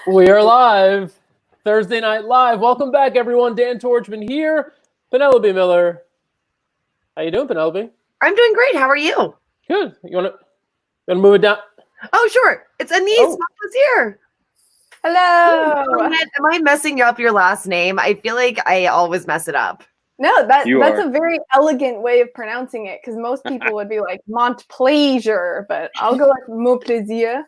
We are live. Thursday Night Live. Welcome back, everyone. Dan Torchman here. Penelope Miller. How you doing, Penelope? I'm doing great. How are you? Good. You want to move it down? Oh, sure. It's Annise Montplaisir. Hello. Am I messing up your last name? I feel like I always mess it up. No, that's a very elegant way of pronouncing it, because most people would be like Montplaisir, but I'll go like Montplaisir.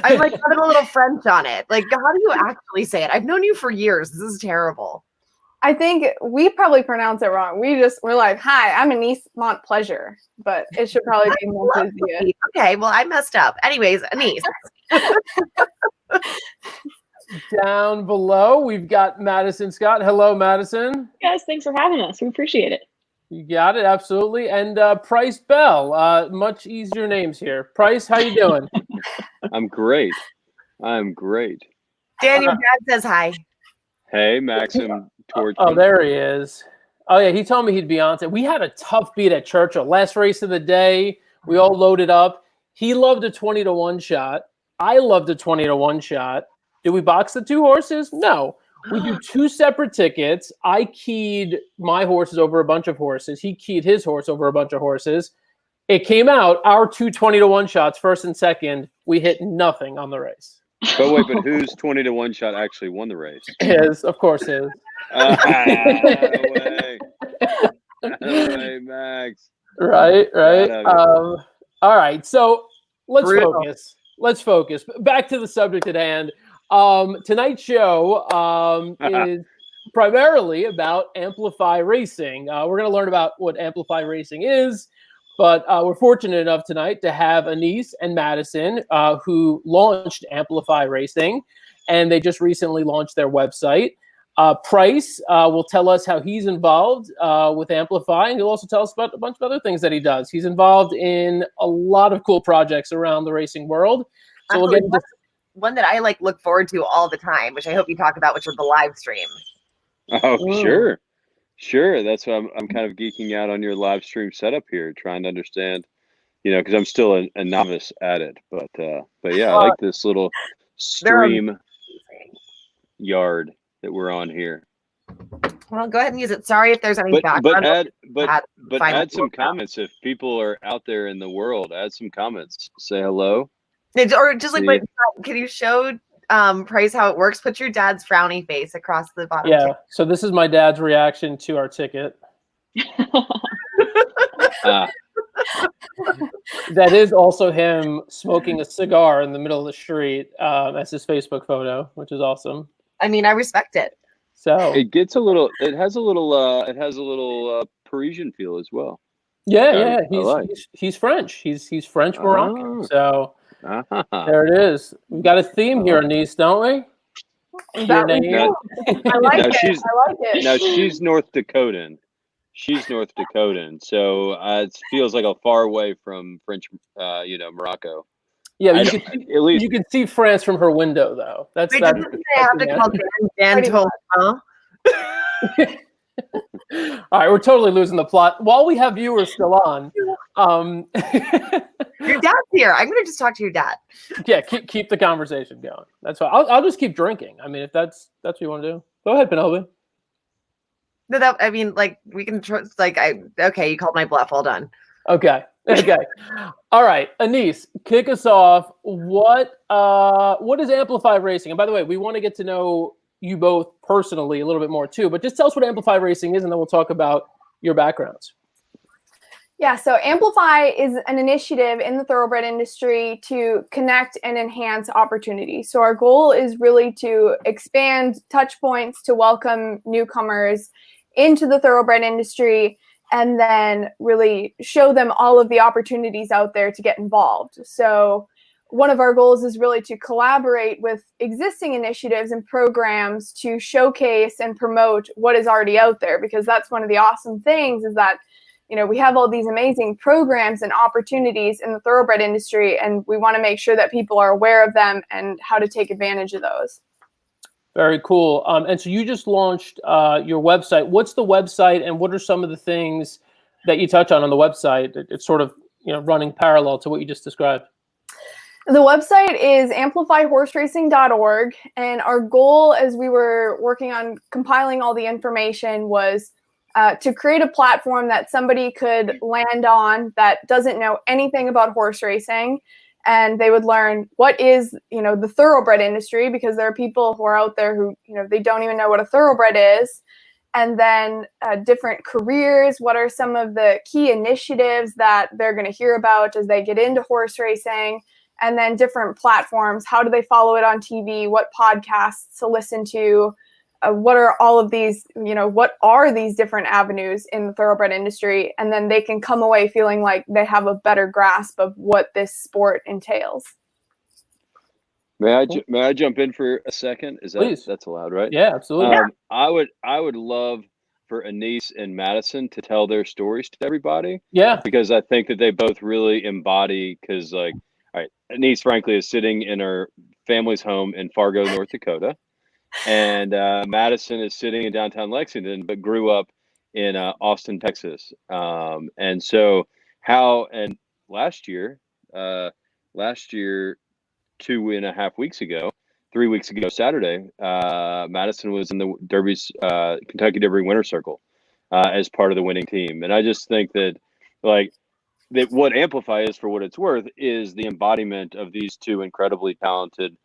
I'm like putting a little French on it. Like, how do you actually say it? I've known you for years. This is terrible. I think we probably pronounce it wrong. We're like, hi, I'm Annise Montplaisir, but it should probably be Montplaisir. Okay, well, I messed up. Anyways, Annise. Down below, we've got Madison Scott. Hello, Madison. Guys, thanks for having us. We appreciate it. You got it, absolutely. And Price Bell. Much easier names here. Price, how you doing? I'm great. I'm great. Dan, your dad says hi. Hey, Maxim Torch. Oh, there he is. Oh, yeah, he told me he'd be on. We had a tough beat at Churchill. Last race of the day, we all loaded up. He loved a 20-1 shot. I loved a 20-1 shot. Did we box the two horses? No. We do two separate tickets. I keyed my horses over a bunch of horses. He keyed his horse over a bunch of horses. It came out, our two 20-1 shots, first and second, we hit nothing on the race. But wait, but whose 20-1 shot actually won the race? His, of course, his. No way. No way, Max. Right. All right, so let's focus. Let's focus. Back to the subject at hand. Tonight's show is primarily about Amplify Racing. We're going to learn about what Amplify Racing is, but we're fortunate enough tonight to have Annise and Madison, who launched Amplify Racing, and they just recently launched their website. Price will tell us how he's involved with Amplify, and he'll also tell us about a bunch of other things that he does. He's involved in a lot of cool projects around the racing world. So we'll get into one that I look forward to all the time, which I hope you talk about, which was the live stream. Oh, sure. That's why I'm kind of geeking out on your live stream setup here, trying to understand, because I'm still a novice at it. But yeah, I like this little stream yard that we're on here. Well, go ahead and use it. Sorry if there's any background. But add some comments if people are out there in the world. Add some comments. Say hello. Or just can you show Price how it works? Put your dad's frowny face across the bottom. Yeah. So this is my dad's reaction to our ticket. That is also him smoking a cigar in the middle of the street as his Facebook photo, which is awesome. I mean, I respect it. So it gets a little. It has a little Parisian feel as well. Yeah. He's French. He's French Moroccan. So. There it is. We've got a theme here, Annise, don't we? I like it. Now she's North Dakotan. So it feels like a far away from French, Morocco. Yeah, you can see France from her window, though. That's I have to call Dan told, huh? All right, we're totally losing the plot. While we have viewers still on, your dad's here. I'm going to just talk to your dad. Yeah, keep the conversation going. That's fine. I'll just keep drinking. I mean, if that's what you want to do, go ahead, Penelope. No, we can trust. Okay, you called my bluff. Well done. Okay. All right, Annise, kick us off. What is Amplify Racing? And by the way, we want to get to know you both personally a little bit more too, but just tell us what Amplify Racing is, and then we'll talk about your backgrounds. Yeah, so Amplify is an initiative in the thoroughbred industry to connect and enhance opportunities. So our goal is really to expand touch points to welcome newcomers into the thoroughbred industry, and then really show them all of the opportunities out there to get involved. So one of our goals is really to collaborate with existing initiatives and programs to showcase and promote what is already out there, because that's one of the awesome things is that, we have all these amazing programs and opportunities in the thoroughbred industry, and we want to make sure that people are aware of them and how to take advantage of those. Very cool. And so you just launched your website. What's the website, and what are some of the things that you touch on the website? It's sort of running parallel to what you just described. The website is amplifyhorseracing.org, and our goal as we were working on compiling all the information was to create a platform that somebody could land on that doesn't know anything about horse racing, and they would learn what is, the thoroughbred industry, because there are people who are out there who, they don't even know what a thoroughbred is. And then different careers, what are some of the key initiatives that they're going to hear about as they get into horse racing, and then different platforms. How do they follow it on TV? What podcasts to listen to? What are all of these, what are these different avenues in the thoroughbred industry? And then they can come away feeling like they have a better grasp of what this sport entails. May I jump in for a second? That's allowed, right? Yeah, absolutely. I would love for Annise and Madison to tell their stories to everybody. Yeah. Because I think that they both really embody, because all right, Annise frankly is sitting in her family's home in Fargo, North Dakota. And Madison is sitting in downtown Lexington, but grew up in Austin, Texas. And so last year, 2.5 weeks ago, 3 weeks ago Saturday, Madison was in the Derby's Kentucky Derby Winter Circle as part of the winning team. And I just think that that what Amplify is, for what it's worth, is the embodiment of these two incredibly talented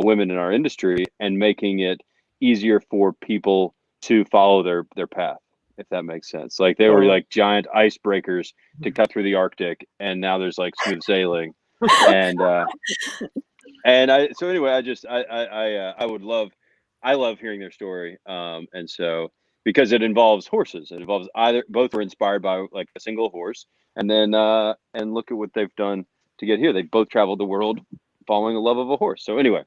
women in our industry, and making it easier for people to follow their path, if that makes sense. They were giant icebreakers to cut through the Arctic, and now there's smooth sailing. And so anyway, I love hearing their story. And so, because it involves horses, it involves both are inspired by a single horse, and then and look at what they've done to get here. They both traveled the world following the love of a horse. So anyway,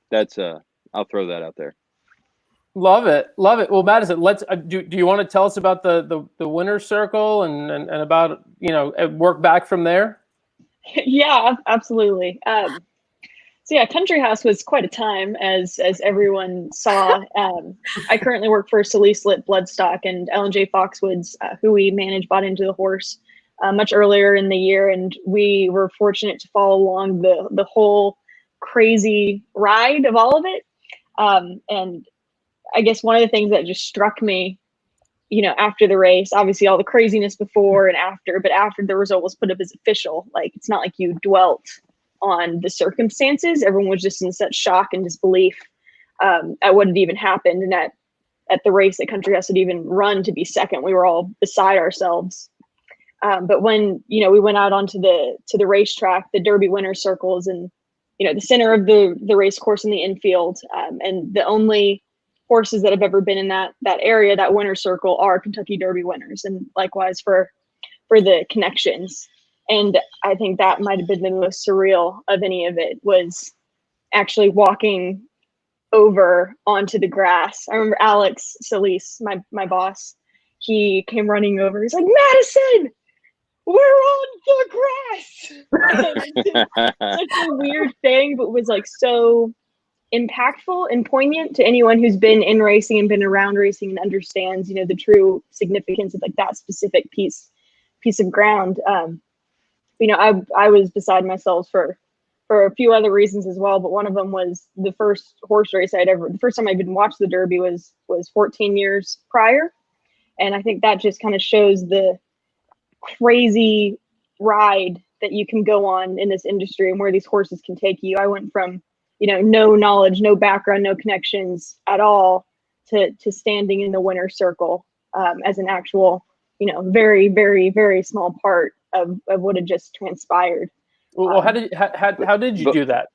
that's I'll throw that out there. Love it. Well, Madison, let's do you want to tell us about the winner's circle and about work back from there? Yeah, absolutely. So yeah, Country House was quite a time, as everyone saw. I currently work for Solis Lit Bloodstock, and Ellen-J Foxwoods, who we manage, bought into the horse much earlier in the year, and we were fortunate to follow along the whole crazy ride of all of it. And I guess one of the things that just struck me, after the race, obviously all the craziness before and after, but after the result was put up as official, it's not like you dwelt on the circumstances. Everyone was just in such shock and disbelief at what had even happened, and at the race that Country House had even run to be second. We were all beside ourselves. But when we went out onto the racetrack, the Derby winner's circles, and the center of the race course in the infield, and the only horses that have ever been in that area, that winner's circle, are Kentucky Derby winners, and likewise for the connections. And I think that might have been the most surreal of any of it, was actually walking over onto the grass. I remember Alex Solis, my boss, he came running over. He's like, "Madison, we're on the grass." Such a weird thing, but was so impactful and poignant to anyone who's been in racing and been around racing and understands, the true significance of that specific piece of ground. I was beside myself for a few other reasons as well, but one of them was the first horse race the first time I even watched the Derby was 14 years prior. And I think that just kind of shows the crazy ride that you can go on in this industry and where these horses can take you. I went from, no knowledge, no background, no connections at all to standing in the winner's circle as an actual, very, very, very small part of what had just transpired. Well, how did you do that?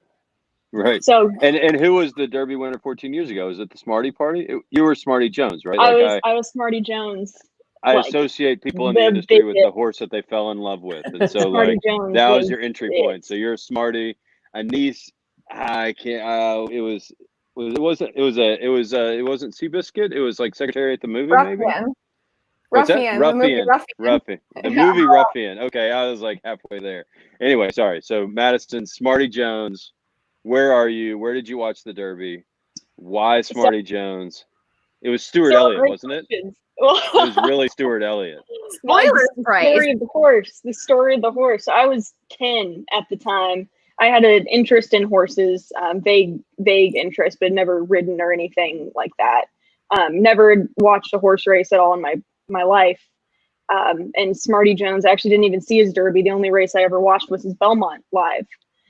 Right. So, and who was the Derby winner 14 years ago? Was it the Smarty Party? You were Smarty Jones, right? I was Smarty Jones. I associate people in the industry with the horse that they fell in love with, and so that was your entry point. So you're a Smarty. Annise, I can't. It wasn't Seabiscuit. It was Secretary at the movie, Ruffian. maybe. Ruffian. Ruffian. The movie Ruffian. Okay, I was halfway there. Anyway, sorry. So Madison, Smarty Jones, where are you? Where did you watch the Derby? Why Smarty Jones? It was Stuart Elliott, wasn't it? It was really Stuart Elliott. Spoilers, right? The story of the horse. I was 10 at the time. I had an interest in horses, vague interest, but never ridden or anything like that. Never watched a horse race at all in my life. And Smarty Jones, I actually didn't even see his Derby. The only race I ever watched was his Belmont live.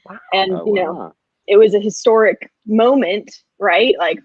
Wow. And, you know, it was a historic moment, right? Like,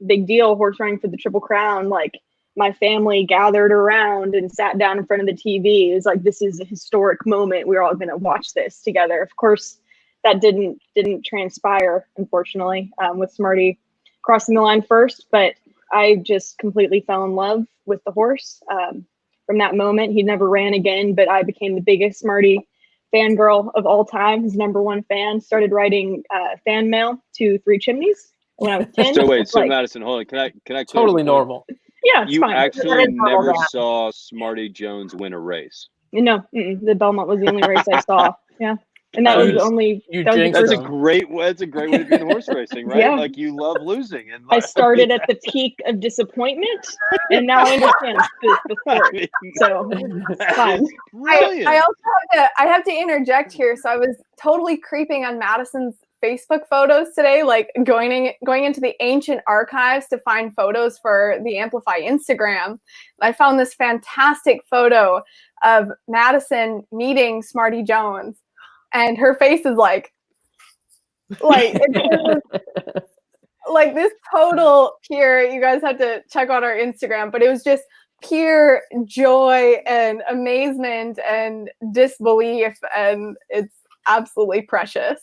big deal, horse running for the Triple Crown. Like, my family gathered around and sat down in front of the TV. It was like, this is a historic moment. We're all going to watch this together. Of course, that didn't transpire, unfortunately, with Smarty crossing the line first. But I just completely fell in love with the horse. From that moment, he never ran again, but I became the biggest Smarty fangirl of all time. His #1 fan. Started writing fan mail to Three Chimneys when I was 10. So wait, so Madison, hold on. Can I totally normal. Yeah, it's you fine. actually never saw Smarty Jones win a race? No, the Belmont was the only race I saw. Yeah. And that was the only. That's a great way to be in horse racing, right? Yeah. Like, you love losing. And I started at the peak of disappointment, and now I understand the sport. So it's fine. I have to interject here. So I was totally creeping on Madison's Facebook photos today, like going into the ancient archives to find photos for the Amplify Instagram. I found this fantastic photo of Madison meeting Smarty Jones. And her face is like like this total pure. You guys have to check out our Instagram, but it was just pure joy and amazement and disbelief, and it's absolutely precious.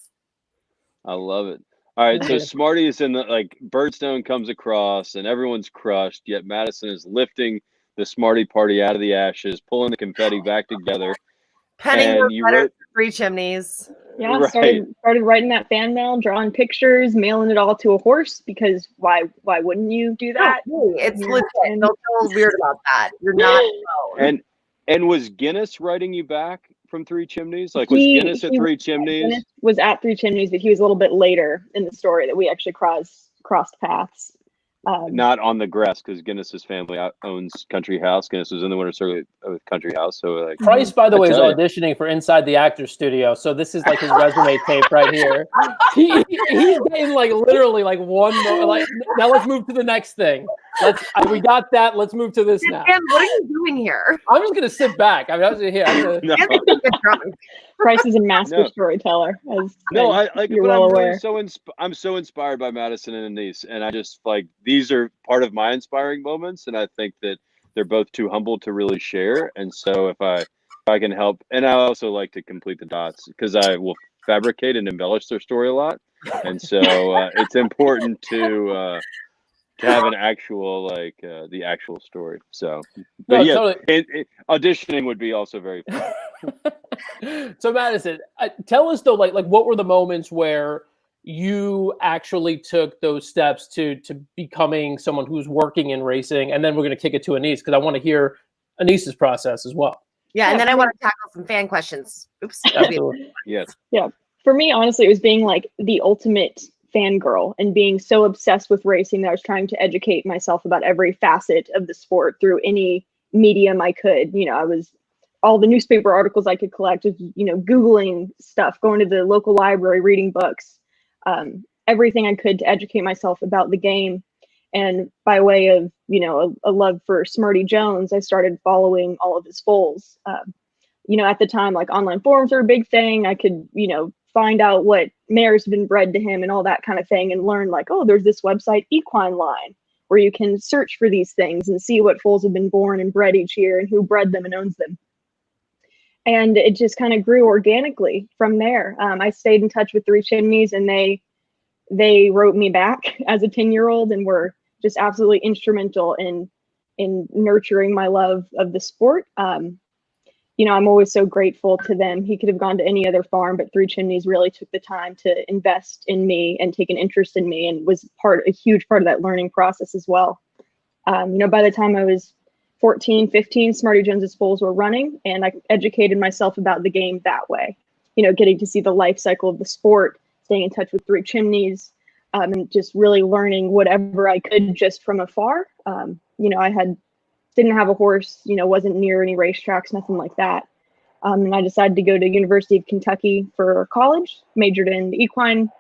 I love it. All right, so Smarty is in the, like, Birdstone comes across and everyone's crushed, yet Madison is lifting the Smarty party out of the ashes, pulling the confetti back together. Penning letters to Three Chimneys. Yeah, right. started writing that fan mail, drawing pictures, mailing it all to a horse, because why wouldn't you do that? Oh, it's legit. Don't feel weird about that. You're not alone. And was Guinness writing you back from Three Chimneys? Like, was Guinness at Three Chimneys? Guinness was at Three Chimneys, but he was a little bit later in the story that we actually crossed paths. Not on the grass, because Guinness's family owns Country House. Guinness was in the winter circuit with Country House. So, like, Price, by the way, is auditioning for Inside the Actors Studio. So this is like his resume tape right here. He's getting like literally like one more. Like, now let's move to the next thing. We got that. Let's move to this now. Dan, what are you doing here? I'm just gonna sit back. I mean, I was here. Price is a master storyteller. You're well aware. I'm so inspired by Madison and Annise, and I just, like, these are part of my inspiring moments, and I think that they're both too humble to really share. And so if I can help, and I also like to complete the dots, because I will fabricate and embellish their story a lot, and so it's important to have an actual, like, the actual story. So, but yeah, totally. Auditioning would be also very fun. So Madison, tell us though, like what were the moments where you actually took those steps to becoming someone who's working in racing? And then we're going to kick it to Annise, because I want to hear Annises' process as well. Yeah, and then I want to tackle some fan questions. Oops. Yes. Yeah. For me, honestly, it was being like the ultimate fangirl and being so obsessed with racing that I was trying to educate myself about every facet of the sport through any medium I could. You know, I was all the newspaper articles I could collect, you know, Googling stuff, going to the local library, reading books, everything I could to educate myself about the game. And by way of, you know, a love for Smarty Jones, I started following all of his foals. You know, at the time, like, online forums were a big thing. I could, you know, find out what mares have been bred to him and all that kind of thing, and learn, like, oh, there's this website, Equine Line, where you can search for these things and see what foals have been born and bred each year and who bred them and owns them. And it just kind of grew organically from there. I stayed in touch with Three Chimneys, and they wrote me back as a 10-year-old and were just absolutely instrumental in nurturing my love of the sport. You know, I'm always so grateful to them. He could have gone to any other farm, but Three Chimneys really took the time to invest in me and take an interest in me, and was a huge part of that learning process as well. You know, by the time I was 14, 15, Smarty Jones's foals were running, and I educated myself about the game that way. You know, getting to see the life cycle of the sport, staying in touch with Three Chimneys, and just really learning whatever I could just from afar. You know, didn't have a horse, you know, wasn't near any racetracks, nothing like that. And I decided to go to University of Kentucky for college, majored in the equine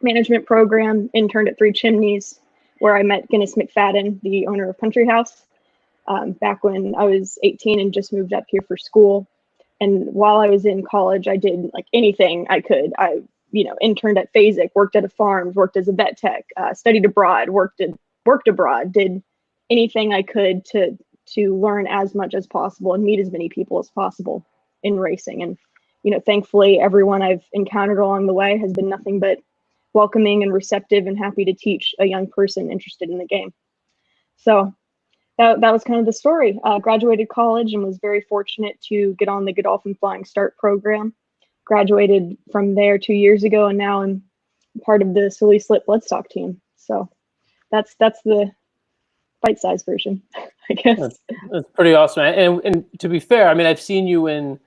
management program, interned at Three Chimneys, where I met Guinness McFadden, the owner of Country House, back when I was 18 and just moved up here for school. And while I was in college, I did like anything I could. I, interned at Phasic, worked at a farm, worked as a vet tech, studied abroad, worked abroad, did anything I could to learn as much as possible and meet as many people as possible in racing. And, thankfully, everyone I've encountered along the way has been nothing but welcoming and receptive and happy to teach a young person interested in the game. So that was kind of the story. Graduated college and was very fortunate to get on the Godolphin Flying Start program. Graduated from there 2 years ago, and now I'm part of the Solis Lit Bloodstock team. So that's the bite-sized version, I guess. That's pretty awesome. And to be fair, I mean, I've seen you in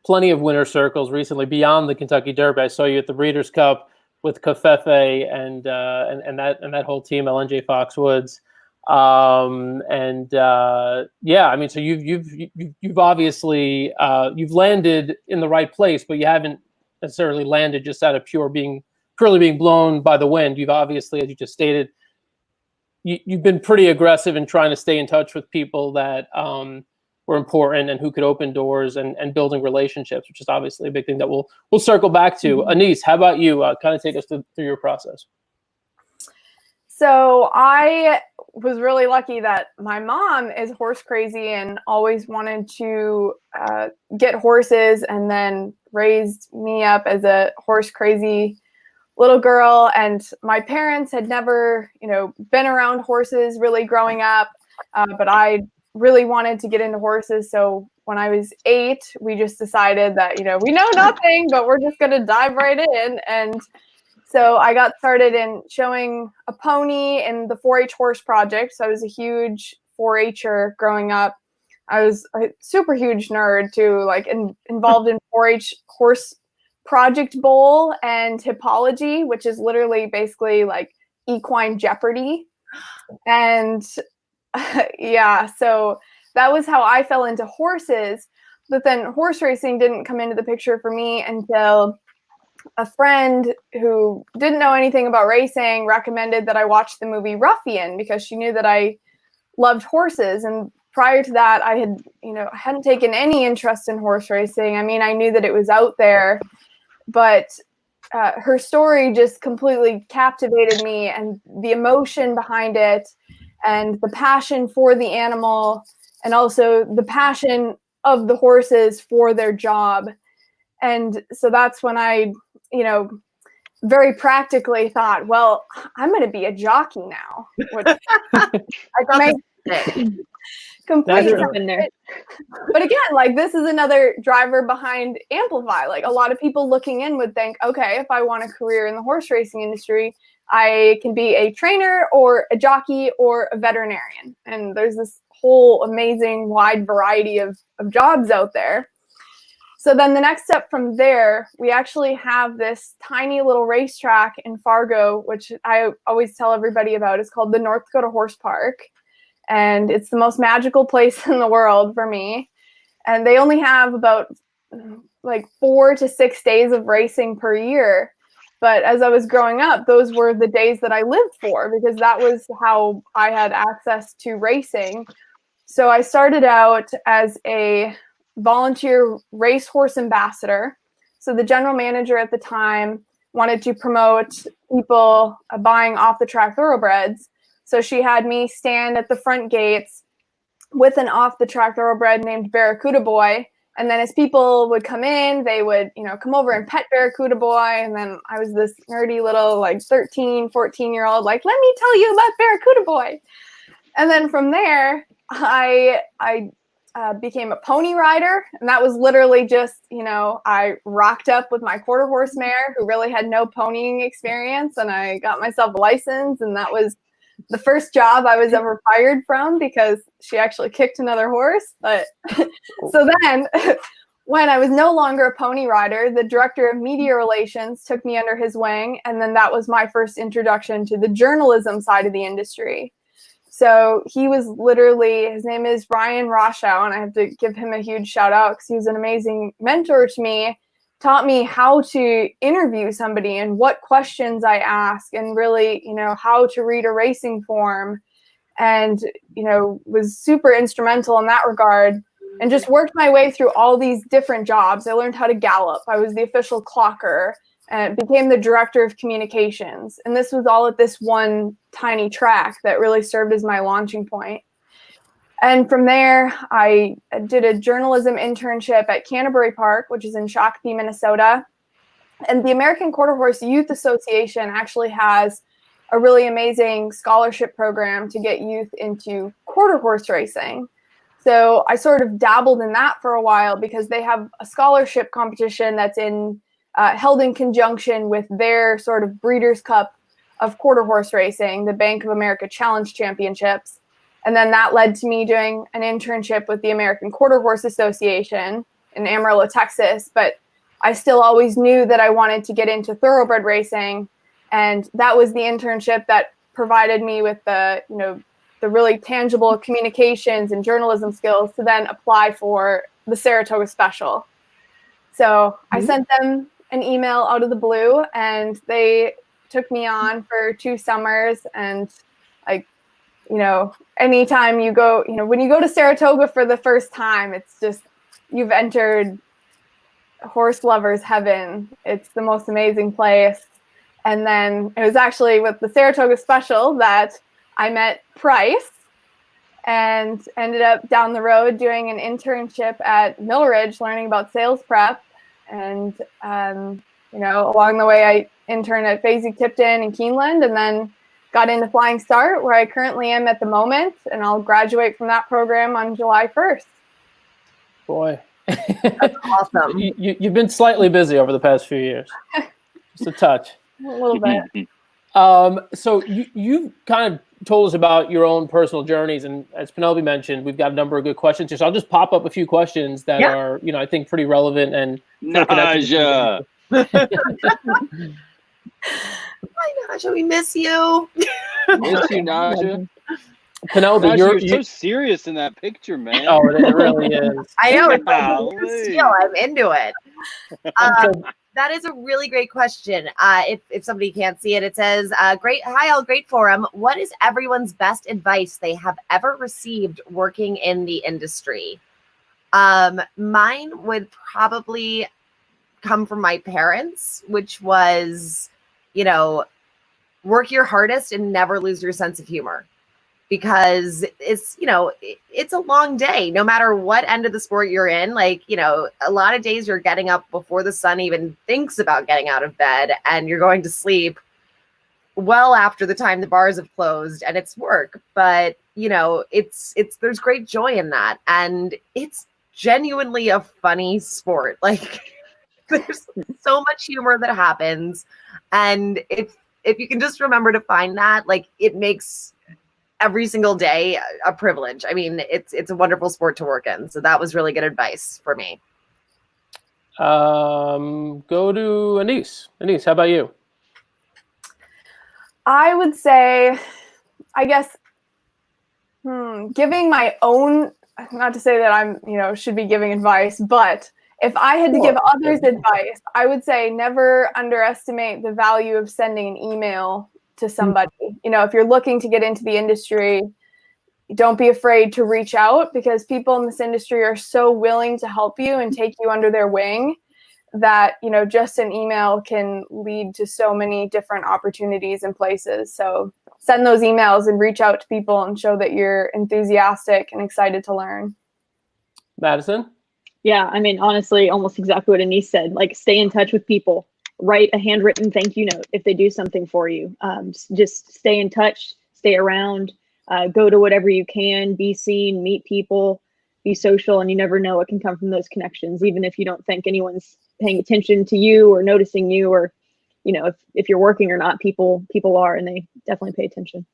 plenty of winter circles recently beyond the Kentucky Derby. I saw you at the Breeders' Cup with Kafefe and that whole team, LNJ Foxwoods. I mean, so you've obviously you've landed in the right place, but you haven't necessarily landed just out of purely being blown by the wind. You've obviously, as you just stated, you've been pretty aggressive in trying to stay in touch with people that were important and who could open doors and building relationships, which is obviously a big thing that we'll circle back to. Annise, how about you? Kind of take us through your process. So I was really lucky that my mom is horse crazy and always wanted to get horses, and then raised me up as a horse crazy little girl. And my parents had never, been around horses really growing up, but I really wanted to get into horses. So when I was 8, we just decided that, we know nothing, but we're just going to dive right in. And so I got started in showing a pony in the 4-H horse project. So I was a huge 4-H'er growing up. I was a super huge nerd too, involved in 4-H horse project bowl and hippology, which is literally basically like equine Jeopardy. And so that was how I fell into horses. But then horse racing didn't come into the picture for me until a friend who didn't know anything about racing recommended that I watch the movie Ruffian because she knew that I loved horses. And prior to that, I hadn't taken any interest in horse racing. I mean, I knew that it was out there, but her story just completely captivated me, and the emotion behind it and the passion for the animal, and also the passion of the horses for their job. And so that's when I, very practically thought, well, I'm going to be a jockey now. Which I completely in there. But again, this is another driver behind Amplify. A lot of people looking in would think, okay, if I want a career in the horse racing industry, I can be a trainer or a jockey or a veterinarian. And there's this whole amazing wide variety of jobs out there. So then the next step from there, we actually have this tiny little racetrack in Fargo, which I always tell everybody about. It's called the North Dakota Horse Park. And it's the most magical place in the world for me. And they only have about 4 to 6 days of racing per year. But as I was growing up, those were the days that I lived for, because that was how I had access to racing. So I started out as a volunteer racehorse ambassador. So the general manager at the time wanted to promote people buying off the track thoroughbreds. So she had me stand at the front gates with an off the track thoroughbred named Barracuda Boy. And then as people would come in, they would, come over and pet Barracuda Boy. And then I was this nerdy little 13, 14-year-old, let me tell you about Barracuda Boy. And then from there, I became a pony rider. And that was literally just, I rocked up with my quarter horse mare who really had no ponying experience. And I got myself a license. And that was the first job I was ever fired from, because she actually kicked another horse. But so then when I was no longer a pony rider, the director of media relations took me under his wing. And then that was my first introduction to the journalism side of the industry. So he was literally, his name is Ryan Roshow, and I have to give him a huge shout out because he was an amazing mentor to me, taught me how to interview somebody and what questions I ask, and really, how to read a racing form, and, was super instrumental in that regard, and just worked my way through all these different jobs. I learned how to gallop. I was the official clocker and became the director of communications. And this was all at this one tiny track that really served as my launching point. And from there, I did a journalism internship at Canterbury Park, which is in Shakopee, Minnesota. And the American Quarter Horse Youth Association actually has a really amazing scholarship program to get youth into quarter horse racing. So I sort of dabbled in that for a while because they have a scholarship competition that's held in conjunction with their sort of Breeders' Cup of quarter horse racing, the Bank of America Challenge Championships. And then that led to me doing an internship with the American Quarter Horse Association in Amarillo, Texas. But I still always knew that I wanted to get into thoroughbred racing. And that was the internship that provided me with the really tangible communications and journalism skills to then apply for the Saratoga Special. So I sent them an email out of the blue, and they took me on for 2 summers. And anytime you go, when you go to Saratoga for the first time, it's just, you've entered horse lovers heaven. It's the most amazing place. And then it was actually with the Saratoga Special that I met Price and ended up down the road doing an internship at Millridge, learning about sales prep. And, along the way, I interned at Fasig-Tipton in Keeneland, and then got into Flying Start, where I currently am at the moment, and I'll graduate from that program on July 1st. Boy. That's awesome. You've been slightly busy over the past few years. Just a touch. A little bit. So you kind of told us about your own personal journeys, and as Penelope mentioned, we've got a number of good questions here. So I'll just pop up a few questions that are, I think pretty relevant and Naja. Hi, Naja, we miss you. Miss you, Naja. Penelope, you're so serious in that picture, man. Oh, it really is. I know. I'm into it. That is a really great question. If somebody can't see it, it says, hi, all, great forum. What is everyone's best advice they have ever received working in the industry? Mine would probably come from my parents, which was, work your hardest and never lose your sense of humor. Because it's a long day, no matter what end of the sport you're in. A lot of days you're getting up before the sun even thinks about getting out of bed, and you're going to sleep well after the time the bars have closed, and it's work. But, there's great joy in that. And it's genuinely a funny sport. There's so much humor that happens. And if you can just remember to find that, it makes every single day a privilege. I mean, it's a wonderful sport to work in. So that was really good advice for me. Go to Annise. Annise, how about you? I would say, I guess, giving my own, not to say that I'm, should be giving advice, but if I had to give others advice, I would say never underestimate the value of sending an email to somebody. If you're looking to get into the industry, don't be afraid to reach out, because people in this industry are so willing to help you and take you under their wing that, just an email can lead to so many different opportunities and places. So send those emails and reach out to people and show that you're enthusiastic and excited to learn. Madison? Yeah, I mean, honestly, almost exactly what Annise said. Stay in touch with people. Write a handwritten thank you note if they do something for you. Just stay in touch, stay around, go to whatever you can, be seen, meet people, be social, and you never know what can come from those connections, even if you don't think anyone's paying attention to you or noticing you, or, if you're working or not, people are, and they definitely pay attention.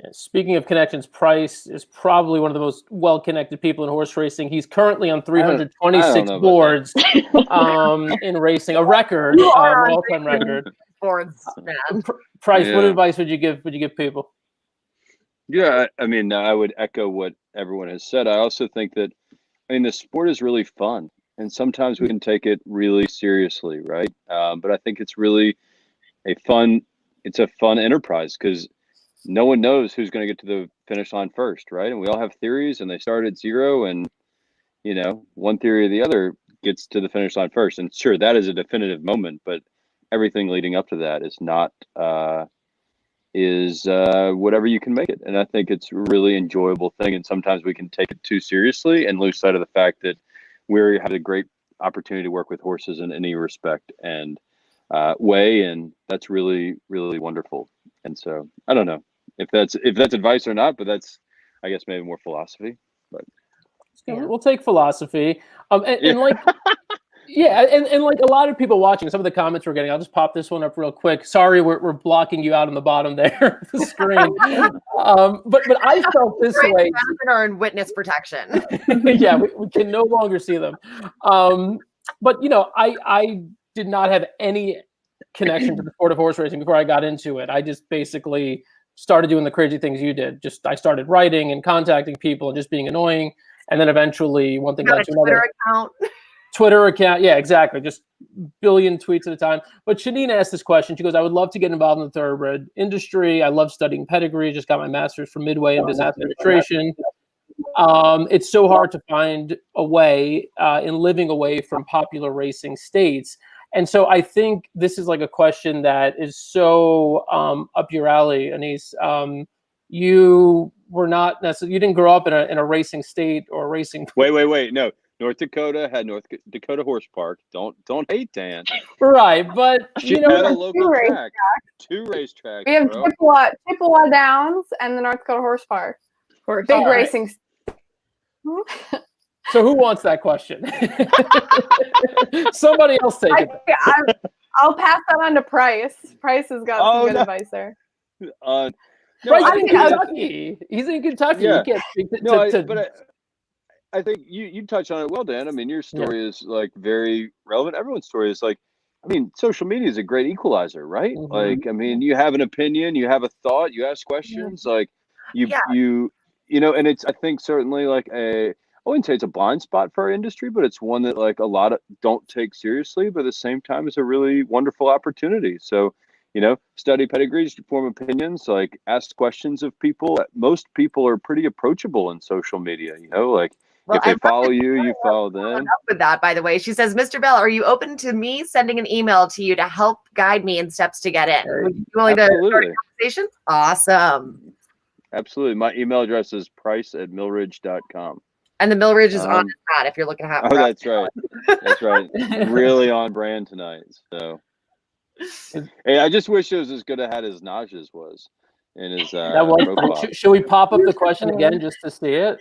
Yeah, speaking of connections, Price is probably one of the most well-connected people in horse racing. He's currently on 326 boards in racing, a record, an all-time record. Boards, man. Price, what advice would you give people? Yeah, I mean, I would echo what everyone has said. I also think that, I mean, the sport is really fun, and sometimes we can take it really seriously, right? But I think it's really a fun, it's a fun enterprise because no one knows who's going to get to the finish line first, right? And we all have theories, and they start at zero, and one theory or the other gets to the finish line first. And sure, that is a definitive moment, but everything leading up to that is not. Is whatever you can make it. And I think it's a really enjoyable thing. And sometimes we can take it too seriously and lose sight of the fact that we have a great opportunity to work with horses in any respect and way. And that's really, really wonderful. And so I don't know if that's advice or not, but that's, I guess, maybe more philosophy. But we'll take philosophy. And like, yeah, and like a lot of people watching, some of the comments we're getting, I'll just pop this one up real quick. Sorry, we're blocking you out on the bottom there of the screen. But I felt this way. Are in witness protection. Yeah, we can no longer see them. But I did not have any connection to the sport of horse racing before I got into it. I just basically started doing the crazy things you did. I started writing and contacting people and just being annoying. And then eventually one thing got to another. Twitter account. Yeah, exactly. Just billion tweets at a time. But Shanine asked this question. She goes, I would love to get involved in the thoroughbred industry. I love studying pedigree. Just got my master's from Midway in business administration. It's so hard to find a way in living away from popular racing states. And so I think this is like a question that is so up your alley, Annise. You were not necessarily, you didn't grow up in a racing state or racing. Wait. No. North Dakota had North Dakota Horse Park. Don't hate Dan. Right, but she had a local track. Two racetracks. We have Chippewa Downs and the North Dakota Horse Park. Big racing. So who wants that question? Somebody else take it. I'll pass that on to Price. Price has got some good advice there. Price is in Kentucky. He's in Kentucky. Yeah. You can't speak to but I think you touched on it well, Dan. I mean, your story is like very relevant. Everyone's story is like, I mean, social media is a great equalizer, right? Mm-hmm. Like, I mean, you have an opinion, you have a thought, you ask questions, like you and it's, I think certainly like I wouldn't say it's a blind spot for our industry, but it's one that like a lot of don't take seriously, but at the same time is a really wonderful opportunity. So, study pedigrees, form opinions, like ask questions of people. Most people are pretty approachable in social media, like if they follow you, you follow them. Up with that, by the way, she says, Mr. Bell, are you open to me sending an email to you to help guide me in steps to get in? Would you be willing to start a conversation? Awesome. Absolutely. My email address is price@millridge.com. And the Millridge is on that if you're looking to have. Oh, that's right. That's right. Really on brand tonight. So, hey, I just wish it was as good a hat as Naj's was in his. Should we pop up the question again just to see it?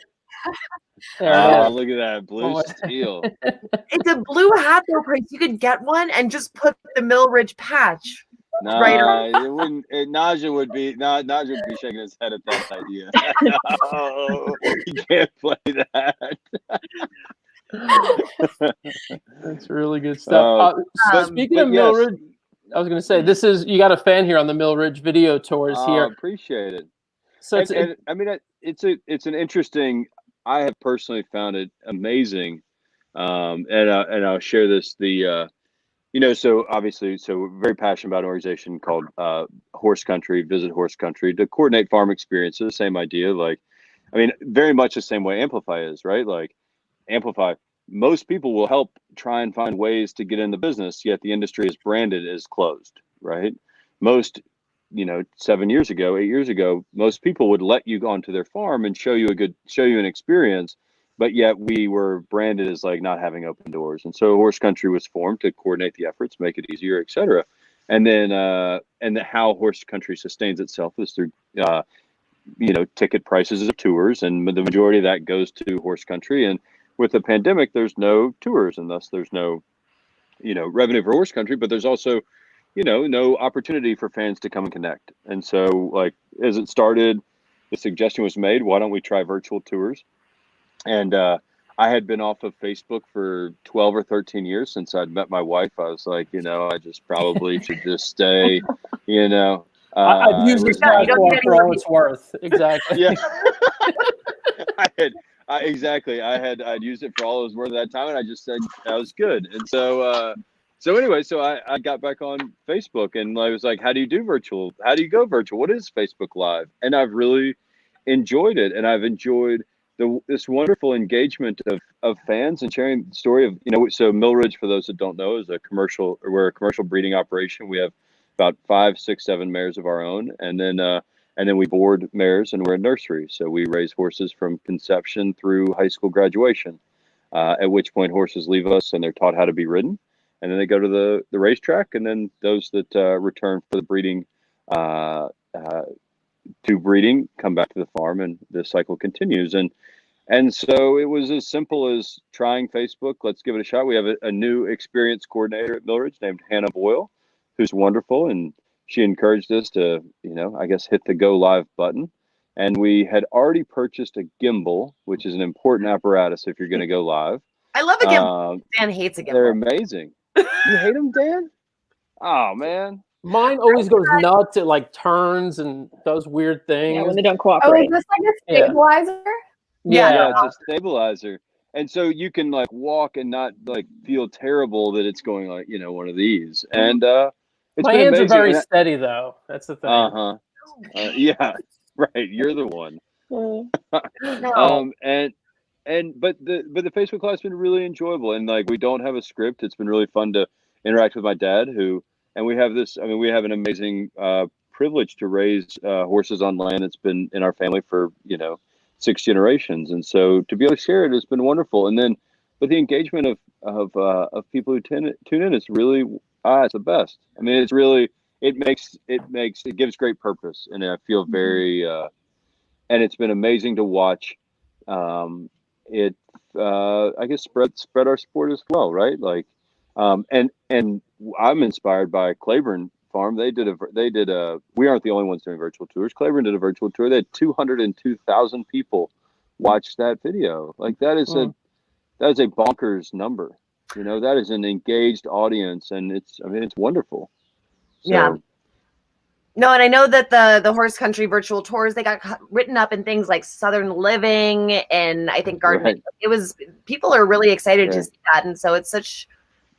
Oh, look at that blue steel. It's a blue hat though, Price. You could get one and just put the Millridge patch. No, it wouldn't. Naja would be shaking his head at that idea. No, you can't play that. That's really good stuff. Speaking of Millridge, I was going to say you got a fan here on the Millridge video tours here. Appreciate it. So it's an interesting. I have personally found it amazing, and I'll share this. So obviously, we're very passionate about an organization called Horse Country, Visit Horse Country, to coordinate farm experiences. Same idea, very much the same way Amplify is, right? Like Amplify, most people will help try and find ways to get in the business, yet the industry is branded as closed, right? Most, 8 years ago, most people would let you go onto their farm and show you an experience. But yet we were branded as like not having open doors. And so Horse Country was formed to coordinate the efforts, make it easier, et cetera. And then how Horse Country sustains itself is through, ticket prices of tours. And the majority of that goes to Horse Country. And with the pandemic, there's no tours and thus there's no, revenue for Horse Country, but there's also, no opportunity for fans to come and connect. And so like, as it started, the suggestion was made, why don't we try virtual tours? And I had been off of Facebook for 12 or 13 years since I'd met my wife. I was like, I just probably should just stay, I've used this platform for all it's worth. Exactly. Yeah. Exactly. I'd used it for all it was worth at that time, and I just said that was good. And so anyway, so I got back on Facebook, and I was like, how do you do virtual? How do you go virtual? What is Facebook Live? And I've really enjoyed it, and I've enjoyed this wonderful engagement of fans and sharing the story of, so Millridge, for those that don't know, is we're a commercial breeding operation. We have about 5, 6, 7 mares of our own, and then we board mares, and we're a nursery. So we raise horses from conception through high school graduation, at which point horses leave us and they're taught how to be ridden. And then they go to the racetrack, and then those that return for the breeding, to breeding, come back to the farm, and the cycle continues. And so it was as simple as trying Facebook. Let's give it a shot. We have a new experience coordinator at Millridge named Hannah Boyle, who's wonderful, and she encouraged us to, I guess, hit the go live button. And we had already purchased a gimbal, which is an important apparatus if you're going to go live. I love a gimbal. Dan hates a gimbal. They're amazing. You hate them, Dan? Oh, man. Mine always goes nuts. It like turns and does weird things. Yeah, when they don't cooperate. Oh, is this like a stabilizer? Yeah, it's a stabilizer. And so you can like walk and not like feel terrible that it's going like, one of these. And my hands are very steady though. That's the thing. Yeah, right. You're the one. No. But the Facebook Live's been really enjoyable, and like we don't have a script. It's been really fun to interact with my dad, and we have this. I mean, we have an amazing privilege to raise horses on land that's been in our family for 6 generations, and so to be able to share it has been wonderful. And then, but the engagement of people who tune in is really it's the best. I mean, it's really it gives great purpose, and I feel very and it's been amazing to watch. It I guess spread our sport as well, right? Like, and I'm inspired by Claiborne Farm. They did we aren't the only ones doing virtual tours. Claiborne did a virtual tour. They had 202,000 people watch that video. Like that is a bonkers number. That is an engaged audience, and it's wonderful. So, yeah. No, and I know that the horse country virtual tours, they got written up in things like Southern Living, and I think Gardening. Right. People are really excited to see that, and so it's such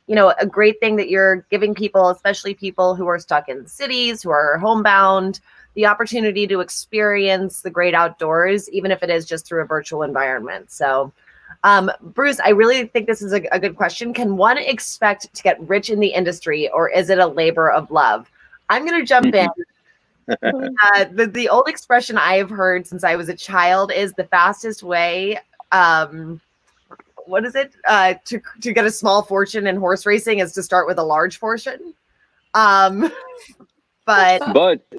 a great thing that you're giving people, especially people who are stuck in cities, who are homebound, the opportunity to experience the great outdoors, even if it is just through a virtual environment. So, Bruce, I really think this is a good question. Can one expect to get rich in the industry, or is it a labor of love? I'm going to jump in. The old expression I have heard since I was a child is the fastest way. What is it? To get a small fortune in horse racing is to start with a large fortune. But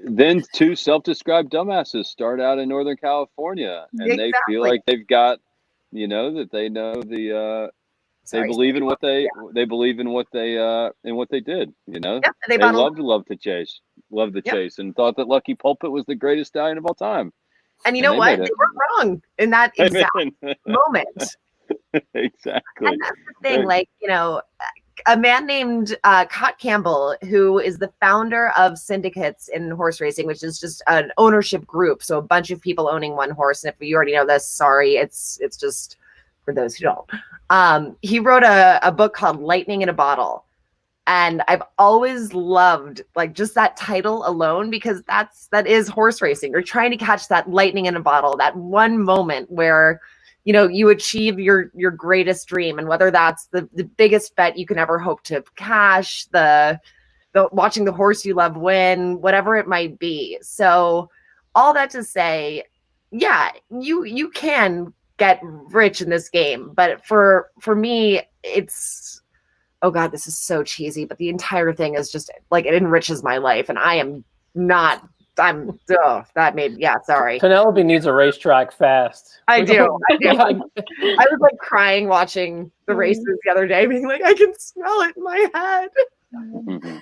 then 2 self-described dumbasses start out in Northern California, and they feel like they've got, that they know the. They believe in what they believe in what they did. They love to chase, chase, and thought that Lucky Pulpit was the greatest stallion of all time. And you know what? They were wrong in that exact moment. Exactly. And that's the thing, like, a man named Cott Campbell, who is the founder of Syndicates in horse racing, which is just an ownership group. So a bunch of people owning one horse. And if you already know this, sorry, it's just for those who don't. He wrote a book called Lightning in a Bottle. And I've always loved like just that title alone, because that is horse racing. You're trying to catch that lightning in a bottle, that one moment where you achieve your greatest dream, and whether that's the biggest bet you can ever hope to cash, the watching the horse you love win, whatever it might be. So all that to say, yeah, you can get rich in this game, but for me, it's, oh God, this is so cheesy, but the entire thing is just like, it enriches my life, and sorry. Penelope needs a racetrack fast. I do. I was like crying watching the races the other day, being like, I can smell it in my head. Mm-hmm.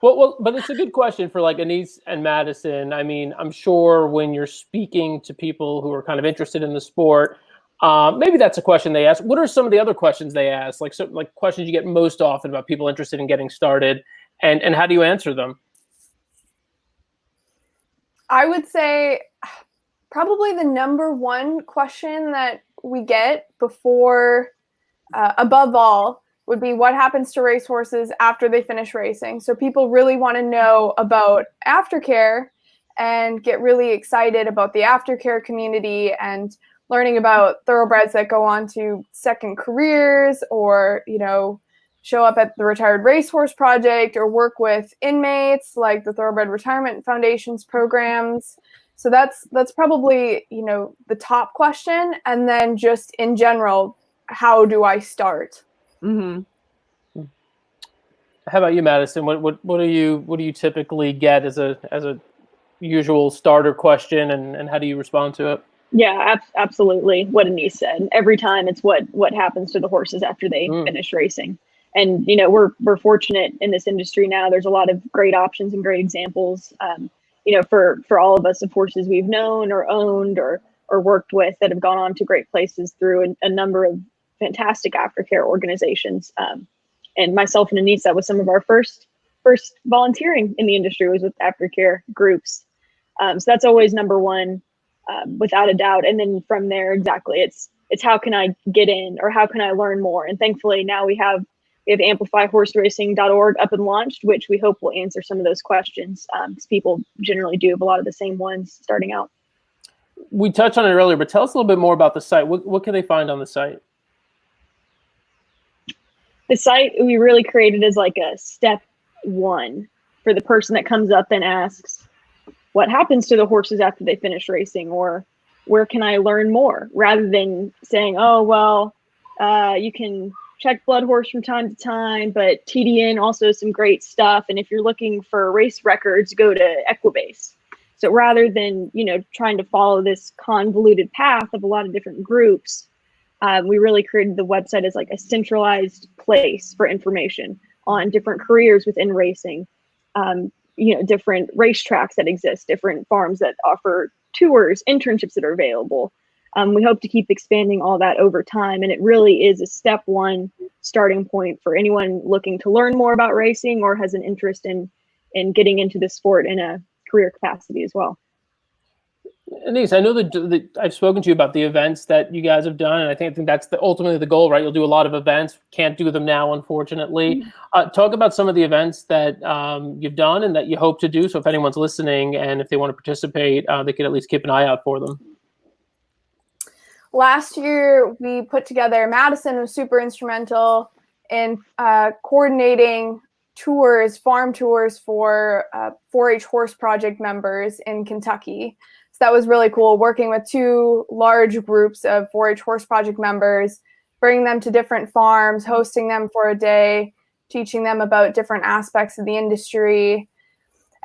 Well, but it's a good question for like Annise and Madison. I mean, I'm sure when you're speaking to people who are kind of interested in the sport, maybe that's a question they ask. What are some of the other questions they ask? Like questions you get most often about people interested in getting started, and how do you answer them? I would say probably the number one question that we get before, above all, would be what happens to racehorses after they finish racing. So people really want to know about aftercare and get really excited about the aftercare community and learning about thoroughbreds that go on to second careers, or, you know, show up at the Retired Racehorse Project, or work with inmates like the Thoroughbred Retirement Foundation's programs. So that's probably, you know, the top question. And then just in general, how do I start? Mm-hmm. How about you, Madison? What do you typically get as a usual starter question, and how do you respond to it? Yeah, absolutely. What Annise said. Every time it's what happens to the horses after they finish racing. And, you know, we're fortunate in this industry now. There's a lot of great options and great examples, you know, for all of us, of horses we've known or owned or worked with that have gone on to great places through a number of fantastic aftercare organizations. And myself and Annise, that was some of our first volunteering in the industry, was with aftercare groups. So that's always number one, without a doubt. And then from there, exactly, it's how can I get in, or how can I learn more? And thankfully now we have amplifyhorseracing.org up and launched, which we hope will answer some of those questions, because people generally do have a lot of the same ones starting out. We touched on it earlier, but tell us a little bit more about the site. What can they find on the site? The site we really created as like a step one for the person that comes up and asks, what happens to the horses after they finish racing, or where can I learn more, rather than saying, oh, well, you can check blood horse from time to time, but TDN also has some great stuff. And if you're looking for race records, go to Equibase. So rather than, you know, trying to follow this convoluted path of a lot of different groups, we really created the website as like a centralized place for information on different careers within racing, you know, different racetracks that exist, different farms that offer tours, internships that are available. We hope to keep expanding all that over time. And it really is a step one starting point for anyone looking to learn more about racing or has an interest in getting into the sport in a career capacity as well. Annise, I know that I've spoken to you about the events that you guys have done, and I think that's ultimately the goal, right? You'll do a lot of events. Can't do them now, unfortunately. Talk about some of the events that you've done and that you hope to do. So if anyone's listening and if they want to participate, they could at least keep an eye out for them. Last year, we put together, Madison was super instrumental in coordinating tours, farm tours for 4-H Horse Project members in Kentucky. So that was really cool, working with 2 large groups of 4-H Horse Project members, bringing them to different farms, hosting them for a day, teaching them about different aspects of the industry.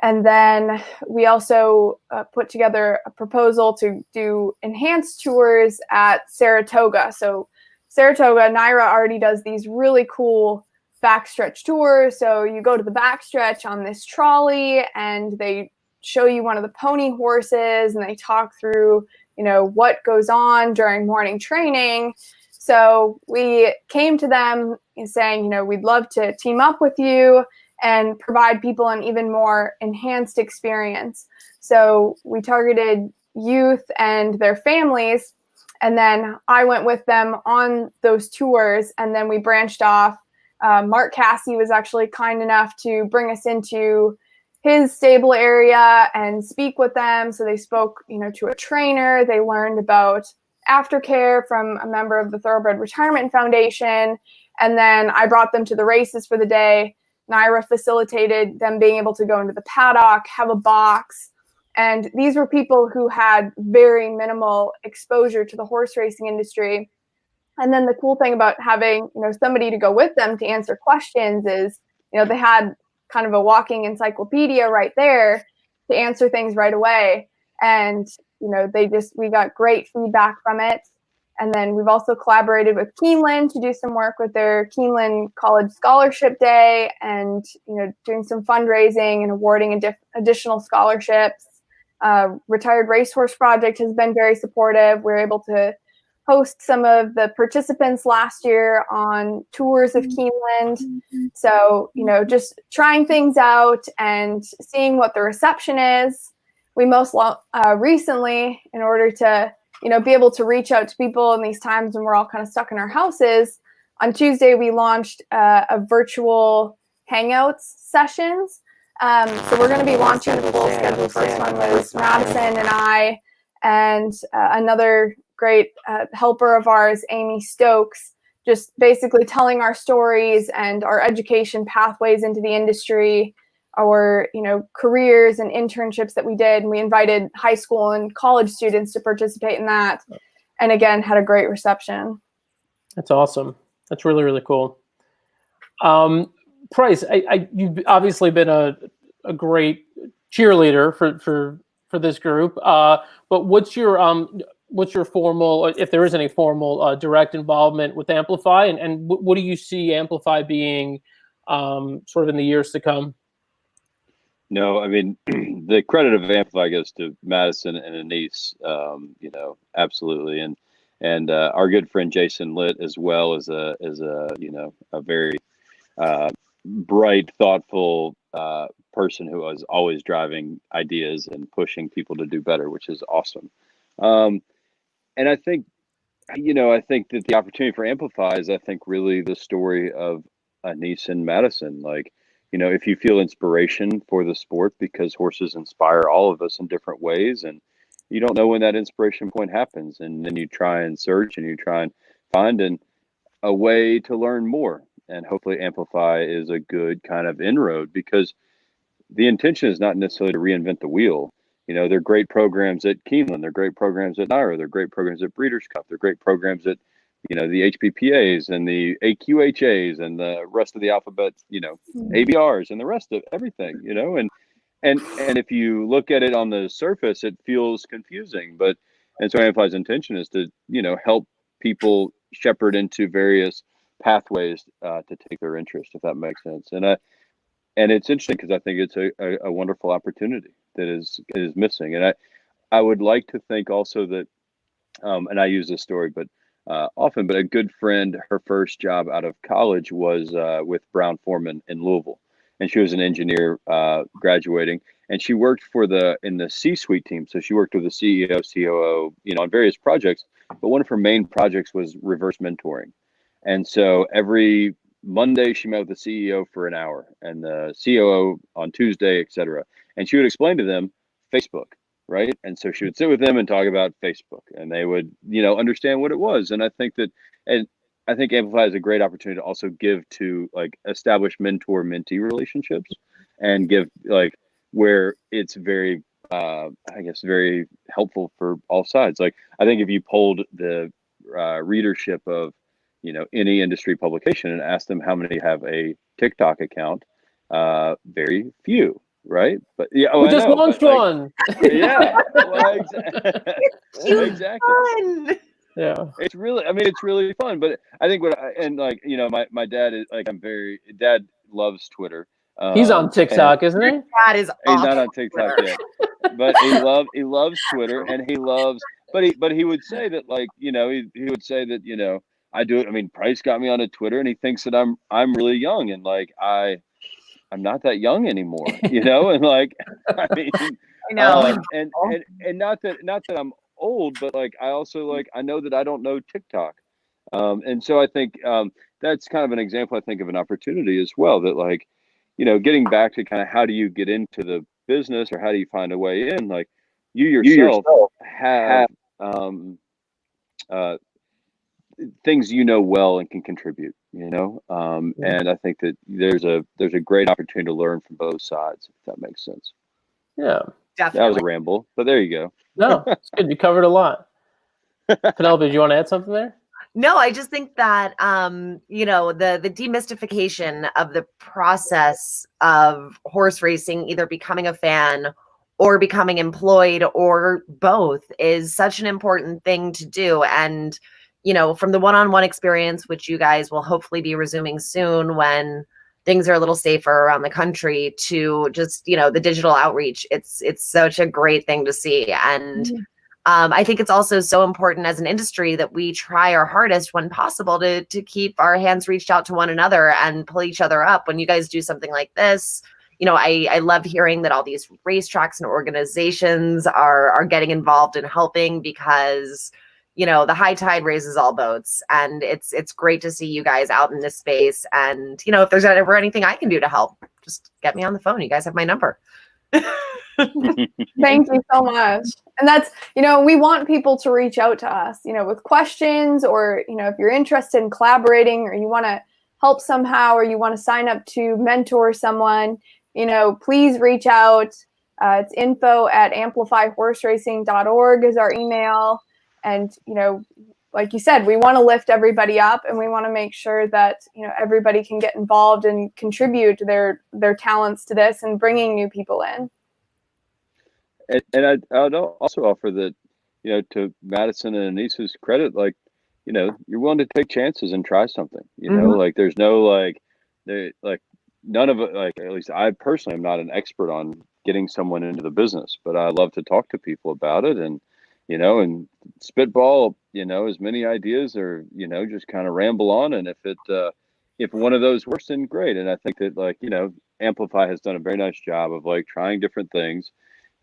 And then we also put together a proposal to do enhanced tours at Saratoga. So Saratoga, Naira already does these really cool backstretch tours. So you go to the backstretch on this trolley and they show you one of the pony horses and they talk through, you know, what goes on during morning training. So we came to them and saying, you know, we'd love to team up with you and provide people an even more enhanced experience. So we targeted youth and their families, and then I went with them on those tours, and then we branched off. Mark Cassie was actually kind enough to bring us into his stable area and speak with them. So they spoke, you know, to a trainer. They learned about aftercare from a member of the Thoroughbred Retirement Foundation, and then I brought them to the races for the day. Naira facilitated them being able to go into the paddock, have a box. And these were people who had very minimal exposure to the horse racing industry. And then the cool thing about having, you know, somebody to go with them to answer questions is, you know, they had kind of a walking encyclopedia right there to answer things right away. And, you know, we got great feedback from it. And then we've also collaborated with Keeneland to do some work with their Keeneland College Scholarship Day and, you know, doing some fundraising and awarding additional scholarships. Retired Racehorse Project has been very supportive. We're able to host some of the participants last year on tours of Keeneland. So, you know, just trying things out and seeing what the reception is. we most recently, in order to, be able to reach out to people in these times when we're all kind of stuck in our houses, on Tuesday, we launched a virtual Hangouts sessions. So we're going to be launching the full schedule. First one was Madison and I, and another great helper of ours, Amy Stokes, just basically telling our stories and our education pathways into the industry, our careers and internships that we did. And we invited high school and college students to participate in that, and again had a great reception. That's awesome. That's really, really cool. Price, you've obviously been a great cheerleader for this group, but what's your formal, if there is any formal, direct involvement with Amplify, and what do you see Amplify being sort of in the years to come? No, I mean, the credit of Amplify goes to Madison and Annise, absolutely, and our good friend Jason Litt, as well as a very bright, thoughtful person who is always driving ideas and pushing people to do better, which is awesome. And I think that the opportunity for Amplify is, really the story of Annise and Madison. If you feel inspiration for the sport, because horses inspire all of us in different ways, and you don't know when that inspiration point happens, and then you try and search and you try and find a way to learn more. And hopefully Amplify is a good kind of inroad, because the intention is not necessarily to reinvent the wheel. They're great programs at Keeneland, they're great programs at NYRA, they're great programs at Breeders' Cup, they're great programs at the HPPAs and the AQHAs and the rest of the alphabet, ABRs and the rest of everything, and if you look at it on the surface, it feels confusing, and so Amplify's intention is to, help people shepherd into various pathways to take their interest, if that makes sense. And it's interesting, because I think it's a wonderful opportunity that is missing. And I would like to think also that, and I use this story, but often, but a good friend, her first job out of college was with Brown Forman in Louisville, and she was an engineer graduating, and she worked in the C-suite team. So she worked with the CEO, COO, on various projects, but one of her main projects was reverse mentoring. And so every Monday she met with the CEO for an hour, and the COO on Tuesday, et cetera. And she would explain to them Facebook, right? And so she would sit with them and talk about Facebook, and they would, understand what it was. And I think Amplify is a great opportunity to also give to establish mentor-mentee relationships, and give where it's very, very helpful for all sides. I think if you polled the readership of any industry publication and ask them how many have a TikTok account, very few, right? But yeah, we just launched one. Yeah, well, exactly. Fun. Yeah, it's really fun. But I think my dad is Dad loves Twitter. He's on TikTok, isn't he? That is he's not on TikTok yet, but he loves Twitter, and he loves. But he would say that he would say that I do it. I mean, Price got me onto Twitter, and he thinks that I'm really young, and I'm not that young anymore, and I mean, I know, and not that I'm old, but I also I know that I don't know TikTok, and so I think that's kind of an example, I think, of an opportunity as well, that getting back to kind of how do you get into the business, or how do you find a way in, you yourself have things well and can contribute, and I think that there's a great opportunity to learn from both sides, if that makes sense. Yeah, definitely. That was a ramble, but there you go. No, it's good. You covered a lot. Penelope, do you want to add something there? No, I just think that the demystification of the process of horse racing, either becoming a fan or becoming employed or both, is such an important thing to do. And from the one-on-one experience, which you guys will hopefully be resuming soon when things are a little safer around the country, to just, the digital outreach, it's such a great thing to see. And I think it's also so important as an industry that we try our hardest when possible to keep our hands reached out to one another and pull each other up. When you guys do something like this, I love hearing that all these racetracks and organizations are getting involved in helping, because the high tide raises all boats, and it's great to see you guys out in this space. And if there's ever anything I can do to help, just get me on the phone. You guys have my number. Thank you so much. And that's, we want people to reach out to us, with questions, or, if you're interested in collaborating, or you want to help somehow, or you want to sign up to mentor someone, please reach out. It's info@amplifyhorseracing.org is our email. And, like you said, we want to lift everybody up, and we want to make sure that, everybody can get involved and contribute their talents to this and bringing new people in. And I would also offer that, to Madison and Annise's credit, like, you're willing to take chances and try something, like there's no, none of it, like, at least I personally am not an expert on getting someone into the business, but I love to talk to people about it and, and spitball, as many ideas, or, just kind of ramble on. And if one of those works, then great. And I think that, like, Amplify has done a very nice job of, like, trying different things,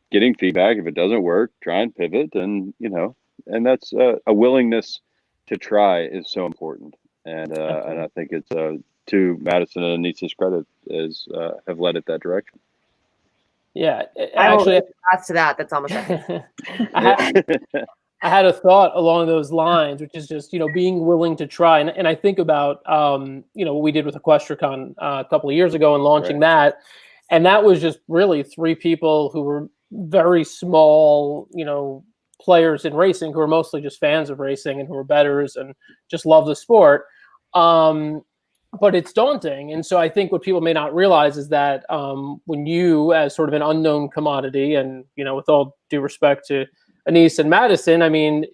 getting feedback. If it doesn't work, try and pivot. And, and that's a willingness to try is so important. And I think it's to Madison and Annise's credit is have led it that direction. Yeah, actually, as to that, that's almost I had a thought along those lines, which is just, being willing to try. And I think about, what we did with EquestriaCon a couple of years ago and launching that. And that was just really 3 people who were very small, players in racing, who are mostly just fans of racing and who are bettors and just love the sport. But it's daunting. And so I think what people may not realize is that when you, as sort of an unknown commodity, and, with all due respect to Annise and Madison, I mean,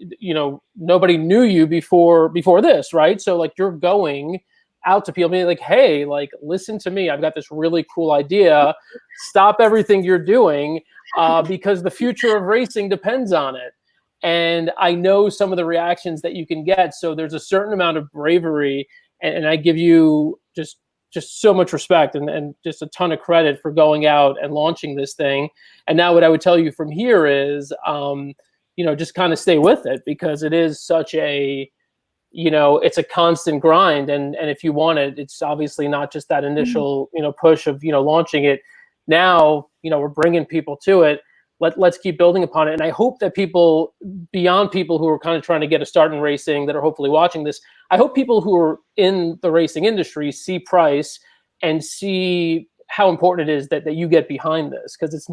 nobody knew you before this, right? So, like, you're going out to people being like, hey, like, listen to me. I've got this really cool idea. Stop everything you're doing because the future of racing depends on it. And I know some of the reactions that you can get. So there's a certain amount of bravery, and I give you just so much respect and just a ton of credit for going out and launching this thing. And now what I would tell you from here is, just kind of stay with it, because it is such a, it's a constant grind. And if you want it, it's obviously not just that initial, push of, launching it. Now, we're bringing people to it. Let's keep building upon it. And I hope that people, beyond people who are kind of trying to get a start in racing that are hopefully watching this, I hope people who are in the racing industry see price and see how important it is that you get behind this. Because it's,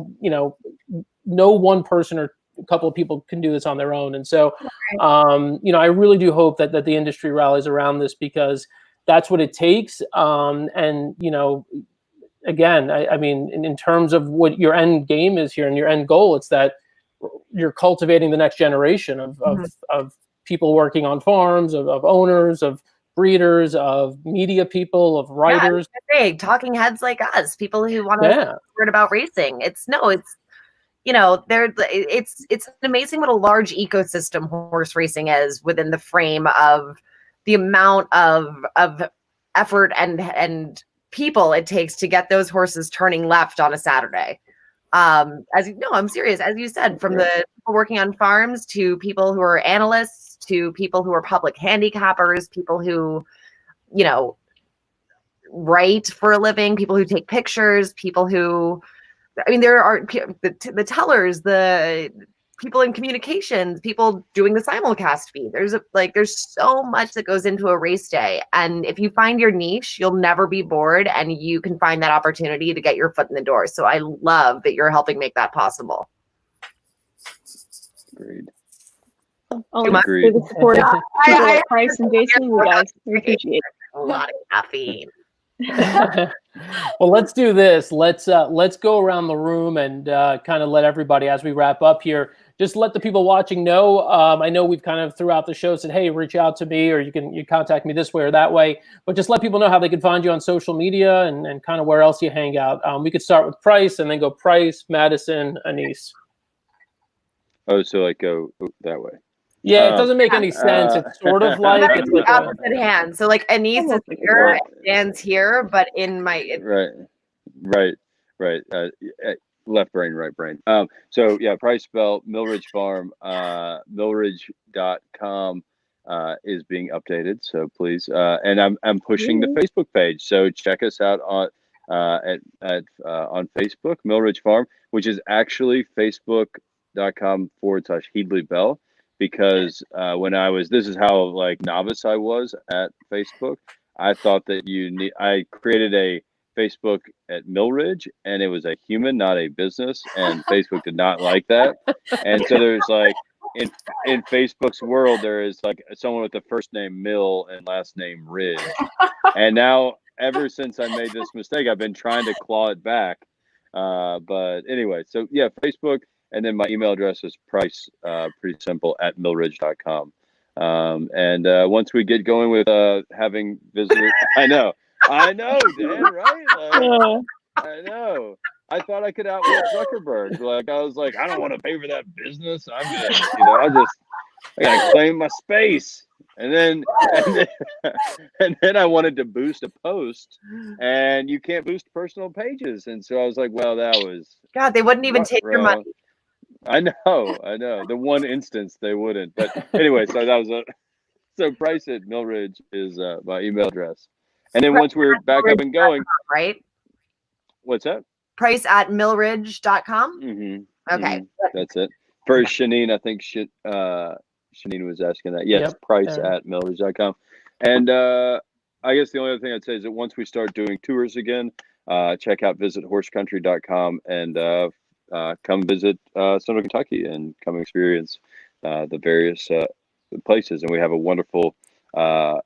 no one person or a couple of people can do this on their own. And so, I really do hope that the industry rallies around this, because that's what it takes. Again, I mean, in terms of what your end game is here and your end goal, it's that you're cultivating the next generation of people working on farms, of owners, of breeders, of media people, of writers. Yeah, talking heads like us, people who want to learn about racing. It's an amazing what a large ecosystem horse racing is within the frame of the amount of effort and people it takes to get those horses turning left on a Saturday. I'm serious. As you said, from the people working on farms to people who are analysts to people who are public handicappers, people who, write for a living, people who take pictures, people who, there are the tellers, the people in communications, people doing the simulcast feed. There's so much that goes into a race day. And if you find your niche, you'll never be bored, and you can find that opportunity to get your foot in the door. So I love that you're helping make that possible. Agreed. Agreed. For the support of Price and Jason, you guys, we appreciate it. A lot of caffeine. Well, let's do this. Let's go around the room and kind of let everybody, as we wrap up here, just let the people watching know. I know we've kind of throughout the show said, hey, reach out to me, or you contact me this way or that way, but just let people know how they can find you on social media and kind of where else you hang out. We could start with Price and then go Price, Madison, Annise. Oh, so like go that way. Yeah, it doesn't make any sense. It's sort of like it's like opposite hand. So like Annise is here, Dan's here, but in my right. right. Left brain, right brain. So yeah, Price Bell, Millridge Farm, millridge.com is being updated. So please, and I'm pushing the Facebook page. So check us out on Facebook, Millridge Farm, which is actually facebook.com/Heedley Bell, because this is how like novice I was at Facebook. I thought that I created a Facebook at Millridge, and it was a human, not a business, and Facebook did not like that. And so there's like in Facebook's world, there is like someone with the first name Mill and last name Ridge. And now, ever since I made this mistake, I've been trying to claw it back. But anyway, so yeah, Facebook, and then my email address is price, pretty simple, at millridge.com. And once we get going with having visitors, I know, Dan, right? I know. I thought I could outwit Zuckerberg. Like, I was like, I don't want to pay for that business. I gotta claim my space. And then I wanted to boost a post, and you can't boost personal pages. And so I was like, well, that was God, they wouldn't even take your money. I know. The one instance they wouldn't. But anyway, so that was so Price at Millridge is my email address. And then once we're back up and going, right? What's that? Price at millridge.com. Mm-hmm. Okay. Mm-hmm. That's it. For Shanine, I think Shanine was asking that. Yes, yep. Price at millridge.com. And I guess the only other thing I'd say is that once we start doing tours again, check out visithorseCountry.com and come visit Central Kentucky and come experience the various places. And we have a wonderful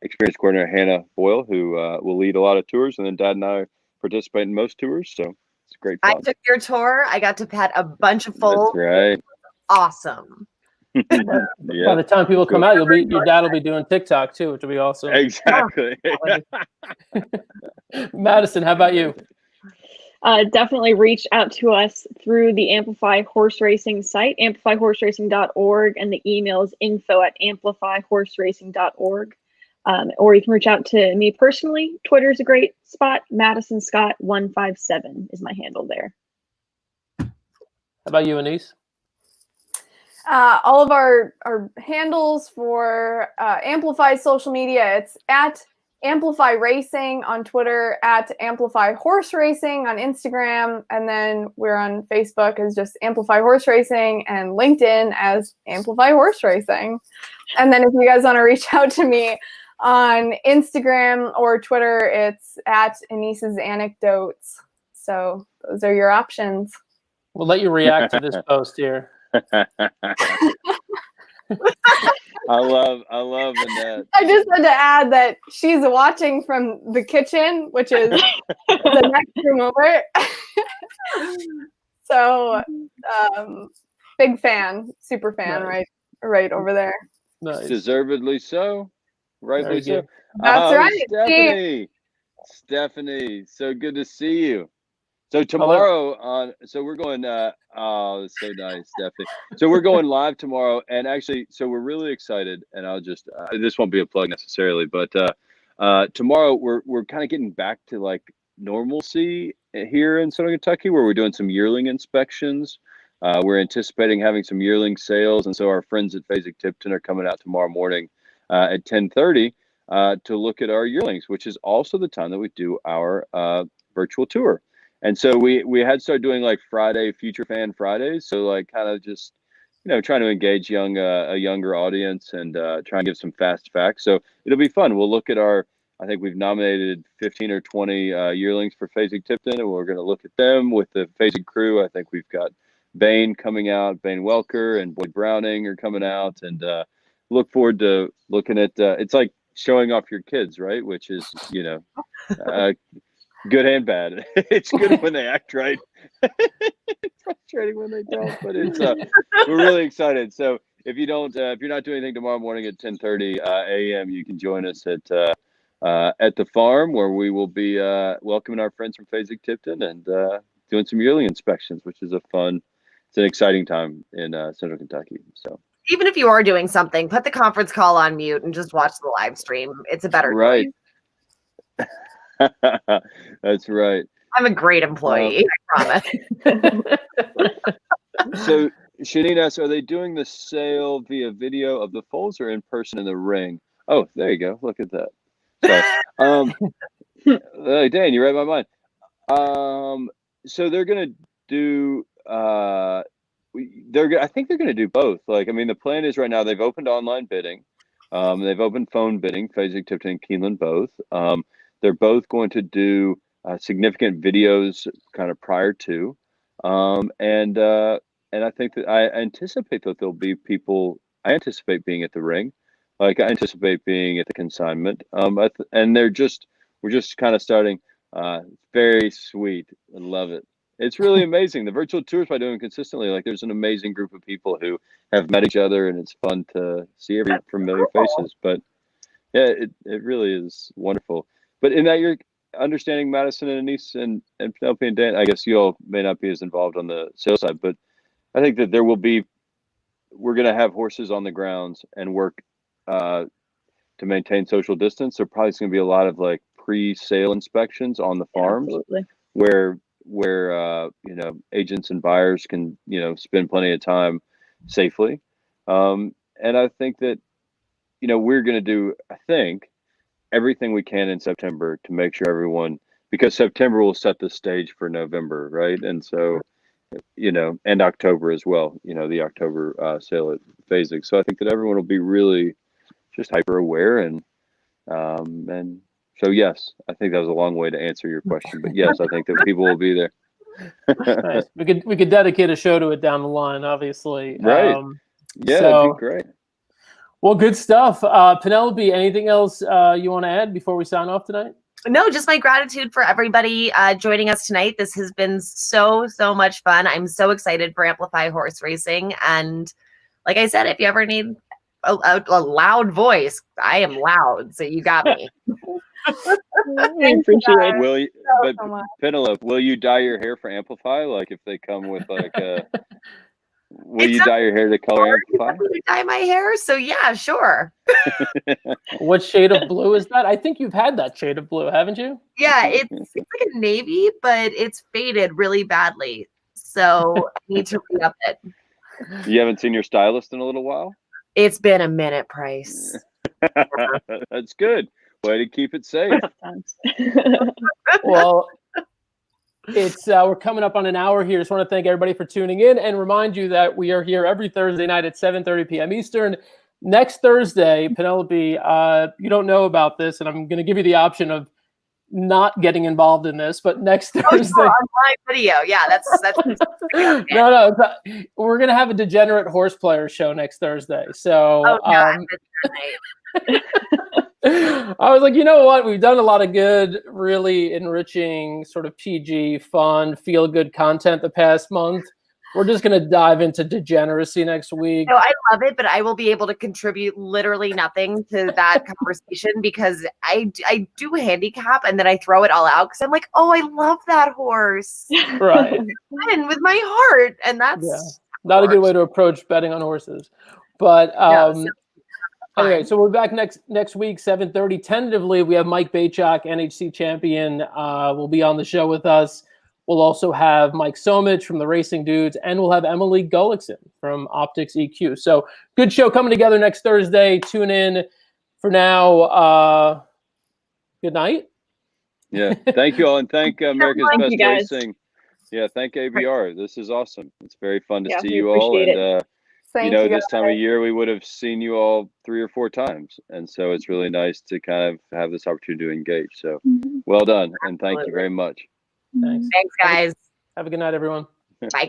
experience coordinator, Hannah Boyle, who will lead a lot of tours, and then Dad and I participate in most tours. So it's great fun. I took your tour. I got to pet a bunch of foals. That's right. Awesome. Yeah. By the time people come out, your dad will be doing TikTok too, which will be awesome. Exactly. Madison, how about you? Definitely reach out to us through the Amplify Horse Racing site, amplifyhorseracing.org, and the email is info@amplifyhorseracing.org. Or you can reach out to me personally. Twitter is a great spot. Madison Scott 157 is my handle there. How about you, Annise? All of our handles for Amplify social media, it's at Amplify Racing on Twitter, at Amplify Horse Racing on Instagram, and then we're on Facebook as just Amplify Horse Racing, and LinkedIn as Amplify Horse Racing. And then if you guys want to reach out to me on Instagram or Twitter, it's at Annises Anecdotes. So those are your options. We'll let you react to this post here. I love Annette. I just had to add that she's watching from the kitchen, which is the next room over. So big fan, super fan, nice. right over there. Nice. Deservedly so. Rightly so. That's right. Stephanie, so good to see you. So tomorrow so we're going, oh, that's so nice, Stephanie. So we're going live tomorrow, and actually, so we're really excited, and I'll just, this won't be a plug necessarily, but tomorrow we're kind of getting back to like normalcy here in Central Kentucky, where we're doing some yearling inspections. We're anticipating having some yearling sales, and so our friends at Fasig-Tipton are coming out tomorrow morning at 10:30 to look at our yearlings, which is also the time that we do our virtual tour. And so we had started doing like Friday Future Fan Fridays, so like kind of just trying to engage a younger audience and try and give some fast facts. So it'll be fun. We'll look at I think we've nominated 15 or 20 yearlings for Fasig-Tipton, and we're going to look at them with the Fasig crew. I think we've got Bain coming out, Bain Welker and Boyd Browning are coming out, and look forward to looking at. It's like showing off your kids, right? Which is good and bad. It's good when they act right. It's frustrating when they don't, but it's we're really excited. So if you're not doing anything tomorrow morning at 10:30 a.m., you can join us at the farm, where we will be welcoming our friends from Fasig-Tipton and doing some yearling inspections, which is it's an exciting time in Central Kentucky. So even if you are doing something, put the conference call on mute and just watch the live stream. It's a better right. That's right. I'm a great employee, I promise. So Shanine asks, are they doing the sale via video of the foals or in person in the ring? Oh, there you go. Look at that. Sorry. Dan, you read my mind. So they're gonna do. I think they're gonna do both. Like, I mean, the plan is right now they've opened online bidding. They've opened phone bidding. Fasig, Tipton, and Keeneland both. They're both going to do significant videos kind of prior to, and I think that I anticipate that there'll be people. I anticipate being at the ring, like I anticipate being at the consignment. And we're just kind of starting. Very sweet. I love it. It's really amazing. The virtual tours by doing consistently, like there's an amazing group of people who have met each other, and it's fun to see every familiar faces. But yeah, it really is wonderful. But in that you're understanding Madison and Annise and Penelope and Dan, I guess you all may not be as involved on the sales side, but I think that we're going to have horses on the grounds and work to maintain social distance. There probably is going to be a lot of like pre-sale inspections on the farms where agents and buyers can spend plenty of time safely. And I think that we're going to do everything we can in September to make sure everyone, because September will set the stage for November, right? And so and October as well, the October sale at Fasig. So I think that everyone will be really just hyper aware and so yes, I think that was a long way to answer your question, but yes, I think that people will be there. Nice. We could dedicate a show to it down the line, obviously. Right. Yeah, that'd be great. Well, good stuff. Penelope, anything else you want to add before we sign off tonight? No, just my gratitude for everybody joining us tonight. This has been so much fun. I'm so excited for Amplify Horse Racing. And like I said, if you ever need a loud voice, I am loud. So you got me. I appreciate it. Penelope, will you dye your hair for Amplify? Like if they come with like a... Will you dye your hair to color Amplify? Dye my hair? So yeah, sure. What shade of blue is that? I think you've had that shade of blue, haven't you? Yeah, it's like a navy, but it's faded really badly. So I need to re-up it. You haven't seen your stylist in a little while? It's been a minute, Price. That's good. Way to keep it safe. Well, it's we're coming up on an hour here. Just want to thank everybody for tuning in and remind you that we are here every Thursday night at 7:30 p.m. Eastern. Next Thursday, Penelope, you don't know about this, and I'm going to give you the option of not getting involved in this, but next Thursday on my video, yeah, that's no, we're going to have a degenerate horse player show next Thursday. So I was like, you know what? We've done a lot of good, really enriching, sort of PG, fun, feel-good content the past month. We're just going to dive into degeneracy next week. No, I love it, but I will be able to contribute literally nothing to that conversation because I do handicap and then I throw it all out because I'm like, oh, I love that horse. Right. And with my heart. And that's not a good way to approach betting on horses. But anyway, so we're back next week, 7:30. Tentatively, we have Mike Bachok, NHC champion, will be on the show with us. We'll also have Mike Somich from the Racing Dudes, and we'll have Emily Gullickson from Optics EQ. So good show coming together next Thursday. Tune in. For now, good night. Yeah, thank you all, and thank America's Best Racing. Yeah, thank ABR. This is awesome. It's very fun to see you all. And this time of year we would have seen you all 3 or 4 times, and so it's really nice to kind of have this opportunity to engage. So well done, and thank you very much. Thanks. Thanks, guys. Have a good night, everyone. Bye.